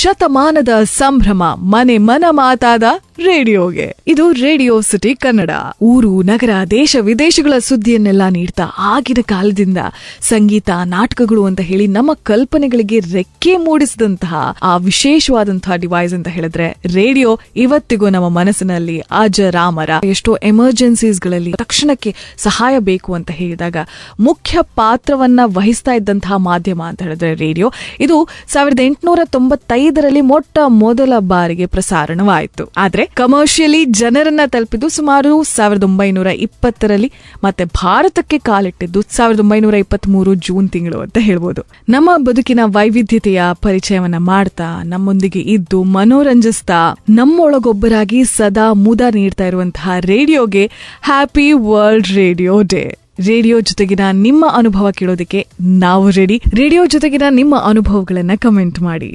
ಶತಮಾನದ ಸಂಭ್ರಮ, ಮನೆ ಮನ ಮಾತಾದ ರೇಡಿಯೋಗೆ. ಇದು ರೇಡಿಯೋ ಸಿಟಿ ಕನ್ನಡ. ಊರು, ನಗರ, ದೇಶ ವಿದೇಶಗಳ ಸುದ್ದಿಯನ್ನೆಲ್ಲ ನೀಡ್ತಾ ಆಗಿನ ಕಾಲದಿಂದ ಸಂಗೀತ, ನಾಟಕಗಳು ಅಂತ ಹೇಳಿ ನಮ್ಮ ಕಲ್ಪನೆಗಳಿಗೆ ರೆಕ್ಕೆ ಮೂಡಿಸಿದಂತಹ ಆ ವಿಶೇಷವಾದಂತಹ ಡಿವೈಸ್ ಅಂತ ಹೇಳಿದ್ರೆ ರೇಡಿಯೋ ಇವತ್ತಿಗೂ ನಮ್ಮ ಮನಸ್ಸಿನಲ್ಲಿ ಅಜರಾಮರ. ಎಷ್ಟೋ ಎಮರ್ಜೆನ್ಸೀಸ್ಗಳಲ್ಲಿ ತಕ್ಷಣಕ್ಕೆ ಸಹಾಯ ಬೇಕು ಅಂತ ಹೇಳಿದಾಗ ಮುಖ್ಯ ಪಾತ್ರವನ್ನ ವಹಿಸ್ತಾ ಇದ್ದಂತಹ ಮಾಧ್ಯಮ ಅಂತ ಹೇಳಿದ್ರೆ ರೇಡಿಯೋ. ಇದು 1895ರಲ್ಲಿ ಮೊಟ್ಟ ಮೊದಲ ಬಾರಿಗೆ ಪ್ರಸಾರಣವಾಯಿತು. ಆದ್ರೆ ಕಮರ್ಷಿಯಲಿ ಜನರನ್ನ ತಲುಪಿದ್ದು ಸುಮಾರು 1920ರಲ್ಲಿ, ಮತ್ತೆ ಭಾರತಕ್ಕೆ ಕಾಲಿಟ್ಟಿದ್ದು 1923 ಜೂನ್ ತಿಂಗಳು ಅಂತ ಹೇಳ್ಬೋದು. ನಮ್ಮ ಬದುಕಿನ ವೈವಿಧ್ಯತೆಯ ಪರಿಚಯವನ್ನ ಮಾಡ್ತಾ, ನಮ್ಮೊಂದಿಗೆ ಇದ್ದು ಮನೋರಂಜಿಸ್ತಾ, ನಮ್ಮೊಳಗೊಬ್ಬರಾಗಿ ಸದಾ ಮುದ ನೀಡ್ತಾ ಇರುವಂತಹ ರೇಡಿಯೋಗೆ happy world radio day. Radio ಜೊತೆಗಿನ ನಿಮ್ಮ ಅನುಭವ ಕೇಳೋದಕ್ಕೆ ನಾವು ರೆಡಿ. ರೇಡಿಯೋ ಜೊತೆಗಿನ ನಿಮ್ಮ ಅನುಭವಗಳನ್ನ ಕಮೆಂಟ್ ಮಾಡಿ.